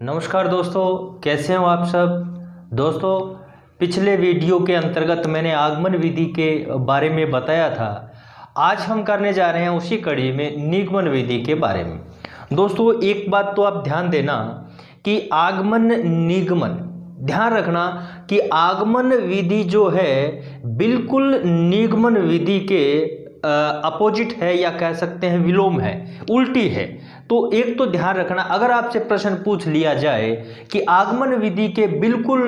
नमस्कार दोस्तों, कैसे हो आप सब। दोस्तों, पिछले वीडियो के अंतर्गत मैंने आगमन विधि के बारे में बताया था। आज हम करने जा रहे हैं उसी कड़ी में निगमन विधि के बारे में। दोस्तों, एक बात तो आप ध्यान देना कि आगमन निगमन, ध्यान रखना कि आगमन विधि जो है बिल्कुल निगमन विधि के अपोजिट है, या कह सकते हैं विलोम है, उल्टी है। तो एक तो ध्यान रखना, अगर आपसे प्रश्न पूछ लिया जाए कि आगमन विधि के बिल्कुल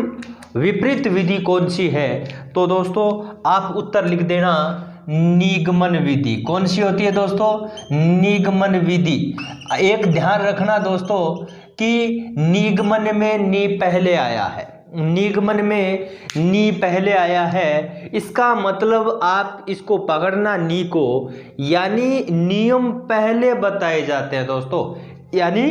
विपरीत विधि कौन सी है, तो दोस्तों आप उत्तर लिख देना निगमन विधि। कौन सी होती है दोस्तों? निगमन विधि। एक ध्यान रखना दोस्तों कि निगमन में नी पहले आया है, निगमन में नी पहले आया है। इसका मतलब आप इसको पकड़ना नी को, यानी नियम पहले बताए जाते हैं दोस्तों। यानी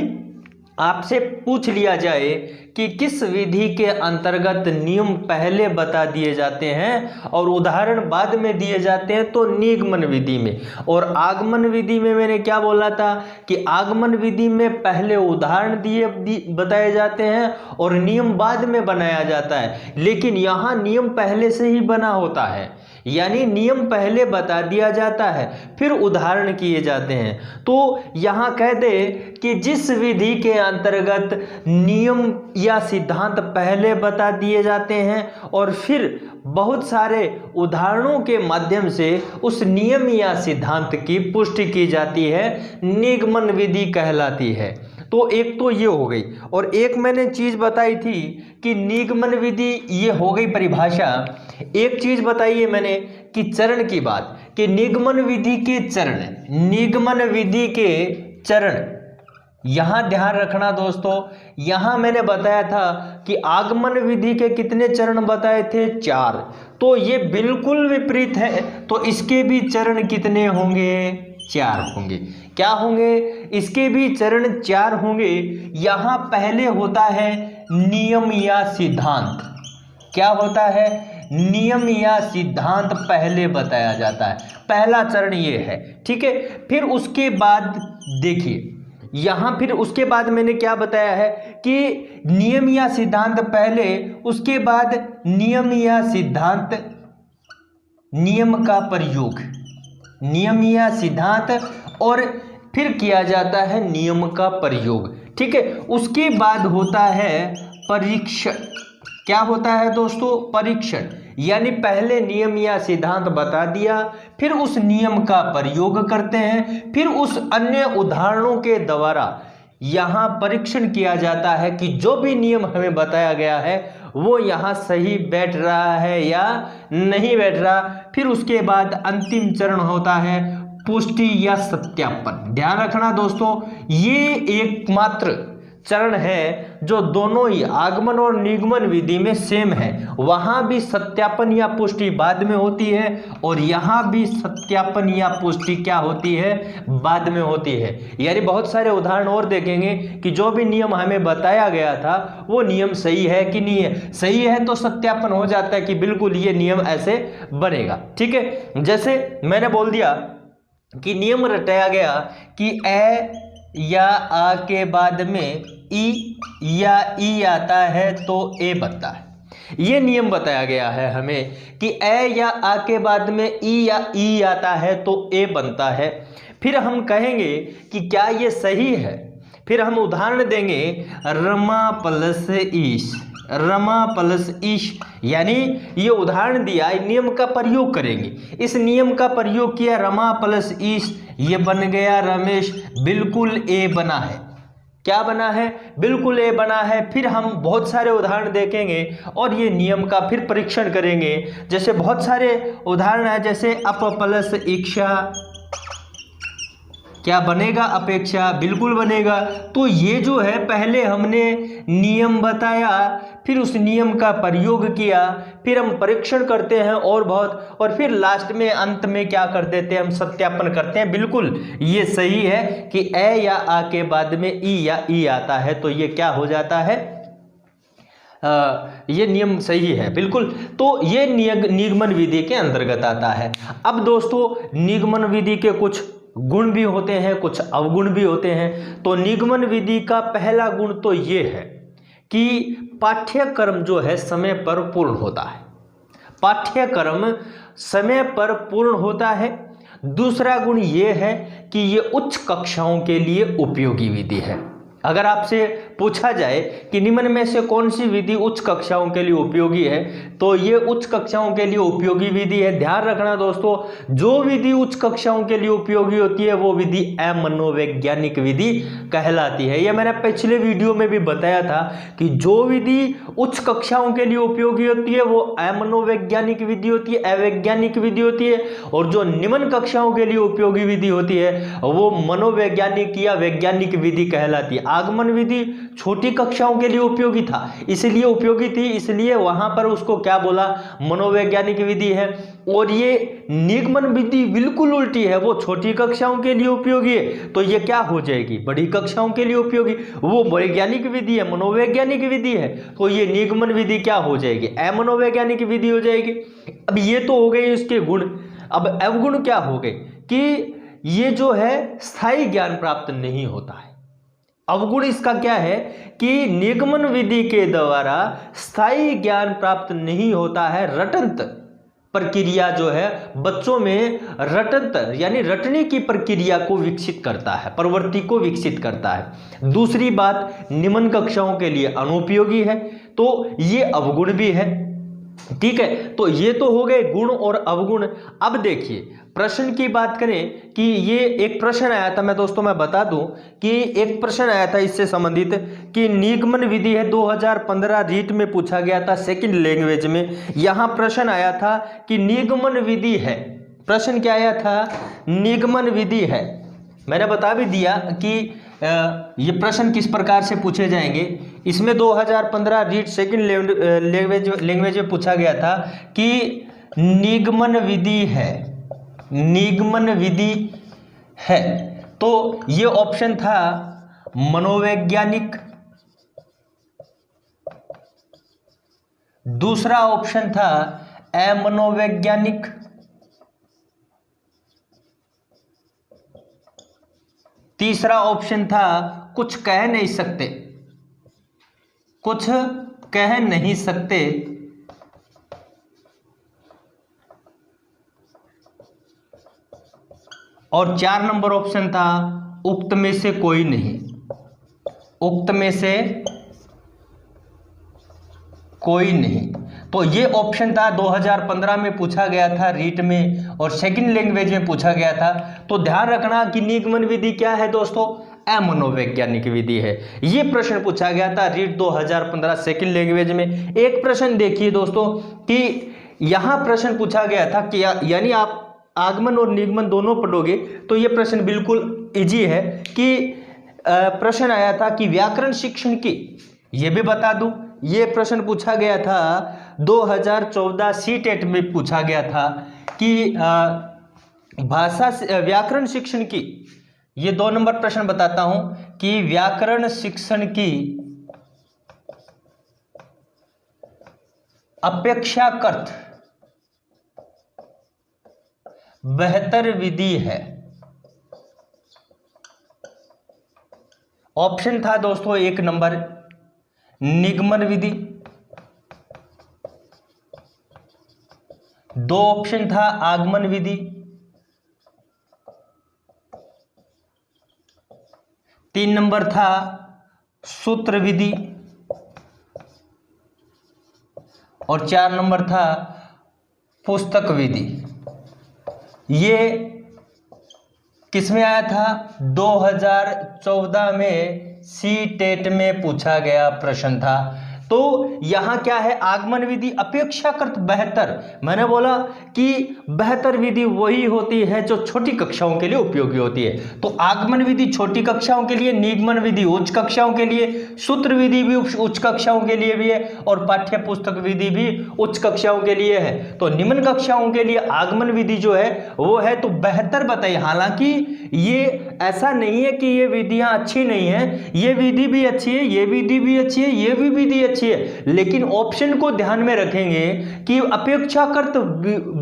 आपसे पूछ लिया जाए कि किस विधि के अंतर्गत नियम पहले बता दिए जाते हैं और उदाहरण बाद में दिए जाते हैं, तो निगमन विधि में। और आगमन विधि में मैंने क्या बोला था कि आगमन विधि में पहले उदाहरण बताए जाते हैं और नियम बाद में बनाया जाता है। लेकिन यहाँ नियम पहले से ही बना होता है, यानी नियम पहले बता दिया जाता है, फिर उदाहरण किए जाते हैं। तो यहाँ कह दे कि जिस विधि के अंतर्गत नियम या सिद्धांत पहले बता दिए जाते हैं और फिर बहुत सारे उदाहरणों के माध्यम से उस नियम या सिद्धांत की पुष्टि की जाती है, निगमन विधि कहलाती है। तो एक तो ये हो गई, और एक मैंने चीज बताई थी कि निगमन विधि, ये हो गई परिभाषा। एक चीज बताई है मैंने कि चरण की बात, कि निगमन विधि के चरण, निगमन विधि के चरण। यहां ध्यान रखना दोस्तों, यहां मैंने बताया था कि आगमन विधि के कितने चरण बताए थे? 4। तो ये बिल्कुल विपरीत है, तो इसके भी चरण कितने होंगे? 4 होंगे। क्या होंगे? इसके भी चरण 4 होंगे। यहां पहले होता है नियम या सिद्धांत। क्या होता है? नियम या सिद्धांत पहले बताया जाता है, पहला चरण ये है, ठीक है। फिर उसके बाद देखिए, यहां फिर उसके बाद मैंने क्या बताया है कि नियम या सिद्धांत पहले, उसके बाद नियम या सिद्धांत, नियम का प्रयोग, नियम या सिद्धांत, और फिर किया जाता है नियम का प्रयोग, ठीक है। उसके बाद होता है परीक्षण। क्या होता है दोस्तों? परीक्षण। यानी पहले नियम या सिद्धांत बता दिया, फिर उस नियम का प्रयोग करते हैं, फिर उस अन्य उदाहरणों के द्वारा यहाँ परीक्षण किया जाता है कि जो भी नियम हमें बताया गया है वो यहाँ सही बैठ रहा है या नहीं बैठ रहा। फिर उसके बाद अंतिम चरण होता है पुष्टि या सत्यापन। ध्यान रखना दोस्तों, ये एकमात्र चरण है जो दोनों ही आगमन और निगमन विधि में सेम है। वहां भी सत्यापन या पुष्टि बाद में होती है, और यहां भी सत्यापन या पुष्टि क्या होती है? बाद में होती है। यानी बहुत सारे उदाहरण और देखेंगे कि जो भी नियम हमें बताया गया था वो नियम सही है कि नहीं है। सही है तो सत्यापन हो जाता है कि बिल्कुल ये नियम ऐसे बनेगा, ठीक है। जैसे मैंने बोल दिया कि नियम रटाया गया कि ए या आ के बाद में ई या ई आता है तो ए बनता है। ये नियम बताया गया है हमें कि ए या आ के बाद में ई या ई आता है तो ए बनता है। फिर हम कहेंगे कि क्या ये सही है, फिर हम उदाहरण देंगे रमा प्लस ईश, रमा प्लस ईश, यानी ये उदाहरण दिया, नियम का प्रयोग करेंगे। इस नियम का प्रयोग किया, रमा प्लस ईश, ये बन गया रमेश। बिल्कुल ए बना है। क्या बना है? बिल्कुल ए बना है। फिर हम बहुत सारे उदाहरण देखेंगे और ये नियम का फिर परीक्षण करेंगे। जैसे बहुत सारे उदाहरण है, जैसे अप प्लस इक्षा, क्या बनेगा? अपेक्षा। बिल्कुल बनेगा। तो ये जो है, पहले हमने नियम बताया, फिर उस नियम का प्रयोग किया, फिर हम परीक्षण करते हैं और बहुत, और फिर लास्ट में अंत में क्या कर देते हैं? हम सत्यापन करते हैं। बिल्कुल ये सही है कि ए या आ के बाद में ई या ई आता है तो ये क्या हो जाता है? ये नियम सही है, बिल्कुल। तो ये निगमन विधि के अंतर्गत आता है। अब दोस्तों, निगमन विधि के कुछ गुण भी होते हैं, कुछ अवगुण भी होते हैं। तो निगमन विधि का पहला गुण तो ये है कि पाठ्यक्रम जो है समय पर पूर्ण होता है। पाठ्यक्रम समय पर पूर्ण होता है। दूसरा गुण ये है कि ये उच्च कक्षाओं के लिए उपयोगी विधि है। अगर आपसे पूछा जाए कि निम्न में से कौन सी विधि उच्च कक्षाओं के लिए उपयोगी है, तो ये उच्च कक्षाओं के लिए उपयोगी विधि है। ध्यान रखना दोस्तों, जो विधि उच्च कक्षाओं के लिए उपयोगी होती है वो विधि अमनोवैज्ञानिक विधि कहलाती है। ये मैंने पिछले वीडियो में भी बताया था कि जो विधि उच्च कक्षाओं के लिए उपयोगी होती है वो अमनोवैज्ञानिक विधि होती है, अवैज्ञानिक विधि होती है, और जो निम्न कक्षाओं के लिए उपयोगी विधि होती है वो मनोवैज्ञानिक या वैज्ञानिक विधि कहलाती है। आगमन विधि छोटी कक्षाओं के लिए उपयोगी था, इसलिए उपयोगी थी, इसलिए वहां पर उसको क्या बोला, मनोवैज्ञानिक विधि है। और ये निगमन विधि बिल्कुल उल्टी है, वो छोटी कक्षाओं के लिए उपयोगी है, तो ये क्या हो जाएगी, बड़ी कक्षाओं के लिए उपयोगी। वो वैज्ञानिक विधि है, मनोवैज्ञानिक विधि है, तो ये निगमन विधि क्या हो जाएगी, अमनोवैज्ञानिक विधि हो जाएगी। अब ये तो हो गए इसके गुण। अब अवगुण क्या हो गए कि ये जो है स्थायी ज्ञान प्राप्त नहीं होता है। अवगुण इसका क्या है कि निगमन विधि के द्वारा स्थायी ज्ञान प्राप्त नहीं होता है। रटंत प्रक्रिया जो है बच्चों में रटंत यानी रटने की प्रक्रिया को विकसित करता है, प्रवृत्ति को विकसित करता है। दूसरी बात, निम्न कक्षाओं के लिए अनुपयोगी है, तो ये अवगुण भी है। ठीक है, तो ये तो हो गए गुण और अवगुण। अब देखिए प्रश्न की बात करें कि ये एक प्रश्न आया था, मैं दोस्तों मैं बता दूं कि एक प्रश्न आया था इससे संबंधित कि निगमन विधि है 2015 रीट में पूछा गया था सेकंड लैंग्वेज में। यहां प्रश्न आया था कि निगमन विधि है, प्रश्न क्या आया था, निगमन विधि है। मैंने बता भी दिया कि ये प्रश्न किस प्रकार से पूछे जाएंगे। इसमें 2015 रीट सेकंड लैंग्वेज में पूछा गया था कि निगमन विधि है, निगमन विधि है, तो ये ऑप्शन था मनोवैज्ञानिक, दूसरा ऑप्शन था अमनोवैज्ञानिक, तीसरा ऑप्शन था कुछ कह नहीं सकते, कुछ कह नहीं सकते, और 4 नंबर ऑप्शन था उक्त में से कोई नहीं, उक्त में से कोई नहीं। तो ये ऑप्शन था 2015 में पूछा गया था रीट में और सेकंड लैंग्वेज में पूछा गया था। तो ध्यान रखना कि निगमन विधि क्या है दोस्तों, अमनोवैज्ञानिक विधि है। ये प्रश्न पूछा गया था रीट 2015 सेकंड लैंग्वेज में। एक प्रश्न देखिए दोस्तों कि यहां प्रश्न पूछा गया था कि यानी आप आगमन और निगमन दोनों पढ़ोगे तो ये प्रश्न बिल्कुल इजी है कि प्रश्न आया था कि व्याकरण शिक्षण की, ये भी बता दूं ये प्रश्न पूछा गया था 2014 सीटेट में पूछा गया था कि भाषा व्याकरण शिक्षण की, ये 2 नंबर प्रश्न बताता हूं कि व्याकरण शिक्षण की अपेक्षाकृत बेहतर विधि है। ऑप्शन था दोस्तों 1 नंबर निगमन विधि, 2 ऑप्शन था आगमन विधि, 3 नंबर था सूत्र विधि, और 4 नंबर था पुस्तक विधि। ये किसमें आया था, 2014 में सीटेट में पूछा गया प्रश्न था। तो यहां क्या है, आगमन विधि अपेक्षाकृत बेहतर, मैंने बोला कि बेहतर विधि वही होती है जो छोटी कक्षाओं के लिए उपयोगी होती है। तो आगमन विधि छोटी कक्षाओं के लिए, निगमन विधि उच्च कक्षाओं के लिए, सूत्र विधि भी उच्च कक्षाओं के लिए भी है, और पाठ्य पुस्तक विधि भी उच्च कक्षाओं के लिए है। तो निम्न कक्षाओं के लिए आगमन विधि जो है वो है तो बेहतर बताइए। हालांकि ये ऐसा नहीं है कि ये विधियां अच्छी नहीं है, ये विधि भी अच्छी है, ये विधि भी अच्छी है, ये भी विधि अच्छी है, लेकिन ऑप्शन को ध्यान में रखेंगे कि अपेक्षाकृत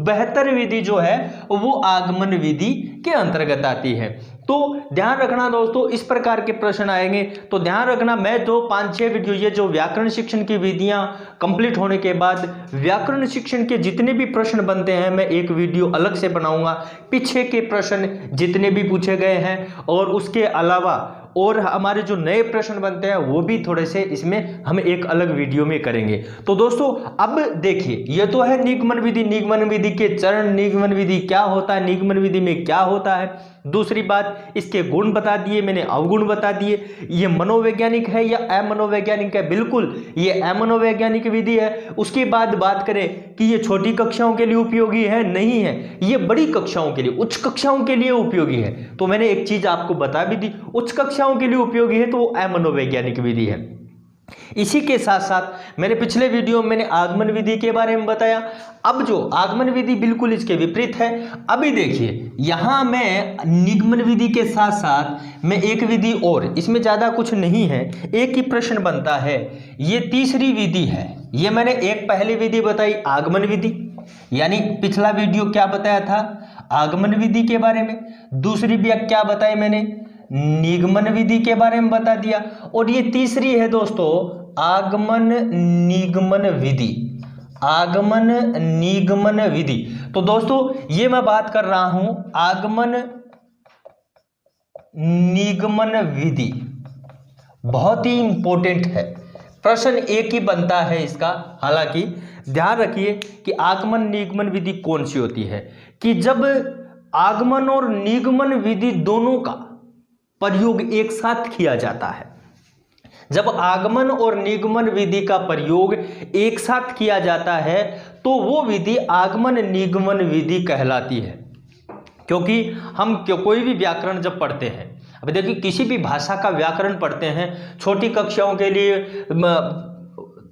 बेहतर विधि जो है वो आगमन विधि के अंतर्गत आती है। तो ध्यान रखना दोस्तों, इस प्रकार के प्रश्न आएंगे तो ध्यान रखना। मैं तो 5-6 वीडियो ये जो व्याकरण शिक्षण की विधियां कंप्लीट होने के बाद व्याकरण शिक्षण के जितने भी प्रश्न बनते हैं मैं एक वीडियो अलग से बनाऊंगा। पीछे के प्रश्न जितने भी पूछे गए हैं और उसके अलावा और हमारे जो नए प्रश्न बनते हैं वो भी थोड़े से इसमें हम एक अलग वीडियो में करेंगे। तो दोस्तों अब देखिए, ये तो है निगमन विधि, निगमन विधि के चरण, निगमन विधि क्या होता है, निगमन विधि में क्या होता है। दूसरी बात, इसके गुण बता दिए मैंने, अवगुण बता दिए। ये मनोवैज्ञानिक है या अमनोवैज्ञानिक है, बिल्कुल ये अमनोवैज्ञानिक विधि है। उसके बाद बात करें कि ये छोटी कक्षाओं के लिए उपयोगी है, नहीं है, ये बड़ी कक्षाओं के लिए, उच्च कक्षाओं के लिए उपयोगी है। तो मैंने एक चीज आपको बता भी दी, उच्च कक्षाओं के लिए उपयोगी है तो वो अमनोवैज्ञानिक विधि है। इसी के साथ साथ मैंने पिछले वीडियो में मैंने आगमन विधि के बारे में बताया। अब जो आगमन विधि बिल्कुल इसके विपरीत है। अभी देखिए, यहां मैं निगमन विधि के साथ साथ मैं एक विधि और, इसमें ज्यादा कुछ नहीं है, एक ही प्रश्न बनता है, ये तीसरी विधि है। ये मैंने एक पहली विधि बताई आगमन विधि, यानी पिछला वीडियो क्या बताया था, आगमन विधि के बारे में। दूसरी भी क्या बताई मैंने, निगमन विधि के बारे में बता दिया। और ये तीसरी है दोस्तों आगमन निगमन विधि, आगमन निगमन विधि। तो दोस्तों ये मैं बात कर रहा हूं आगमन निगमन विधि, बहुत ही इंपॉर्टेंट है, प्रश्न एक ही बनता है इसका। हालांकि ध्यान रखिए कि आगमन निगमन विधि कौन सी होती है, कि जब आगमन और निगमन विधि दोनों का प्रयोग एक साथ किया जाता है। जब आगमन और निगमन विधि का प्रयोग एक साथ किया जाता है तो वो विधि आगमन निगमन विधि कहलाती है। क्योंकि हम कोई भी व्याकरण जब पढ़ते हैं, अब देखिए किसी भी भाषा का व्याकरण पढ़ते हैं, छोटी कक्षाओं के लिए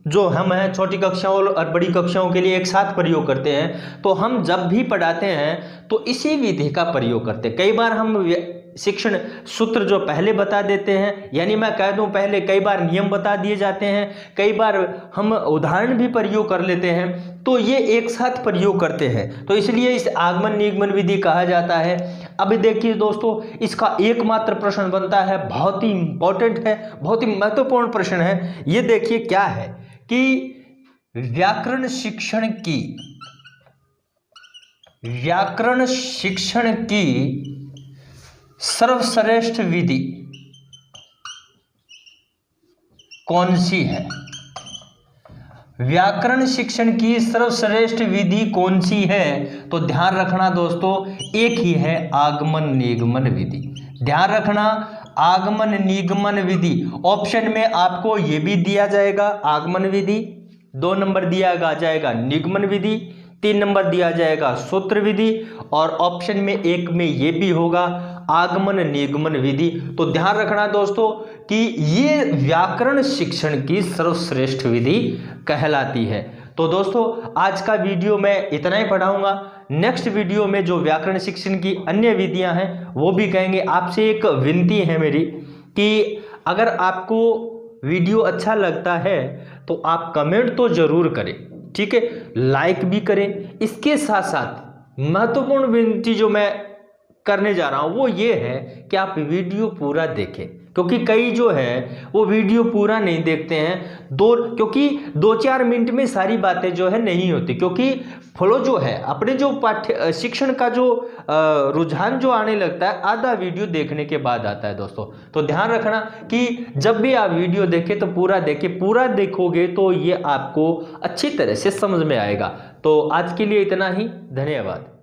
जो हम हैं, छोटी कक्षाओं और बड़ी कक्षाओं के लिए एक साथ प्रयोग करते हैं, तो हम जब भी पढ़ाते हैं तो इसी विधि का प्रयोग करते हैं। कई बार हम शिक्षण सूत्र जो पहले बता देते हैं, यानी मैं कह दूं पहले, कई बार नियम बता दिए जाते हैं, कई बार हम उदाहरण भी प्रयोग कर लेते हैं, तो ये एक साथ प्रयोग करते हैं, तो इसलिए इस आगमन निगमन विधि कहा जाता है। अब देखिए दोस्तों, इसका एकमात्र प्रश्न बनता है, बहुत ही इंपॉर्टेंट है, बहुत ही महत्वपूर्ण प्रश्न है। ये देखिए क्या है कि व्याकरण शिक्षण की सर्वश्रेष्ठ विधि कौन सी है, व्याकरण शिक्षण की सर्वश्रेष्ठ विधि कौन सी है। तो ध्यान रखना दोस्तों, एक ही है, आगमन निगमन विधि। ध्यान रखना, आगमन निगमन विधि। ऑप्शन में आपको ये भी दिया जाएगा आगमन विधि, 2 नंबर दिया जाएगा निगमन विधि, 3 नंबर दिया जाएगा सूत्र विधि, और ऑप्शन में एक में ये भी होगा आगमन निगमन विधि। तो ध्यान रखना दोस्तों कि ये व्याकरण शिक्षण की सर्वश्रेष्ठ विधि कहलाती है। तो दोस्तों आज का वीडियो मैं इतना ही पढ़ाऊंगा। नेक्स्ट वीडियो में जो व्याकरण शिक्षण की अन्य विधियां हैं वो भी कहेंगे। आपसे एक विनती है मेरी कि अगर आपको वीडियो अच्छा लगता है तो आप कमेंट तो जरूर करें, ठीक है, लाइक भी करें। इसके साथ साथ महत्वपूर्ण विनती जो मैं करने जा रहा हूं वो ये है कि आप वीडियो पूरा देखें, क्योंकि कई जो है वो वीडियो पूरा नहीं देखते हैं, क्योंकि 2-4 मिनट में सारी बातें जो है नहीं होती, क्योंकि फ्लो जो है अपने जो पाठ्य शिक्षण का जो रुझान जो आने लगता है आधा वीडियो देखने के बाद आता है दोस्तों। तो ध्यान रखना कि जब भी आप वीडियो देखें तो पूरा देखें, पूरा देखोगे तो ये आपको अच्छी तरह से समझ में आएगा। तो आज के लिए इतना ही, धन्यवाद।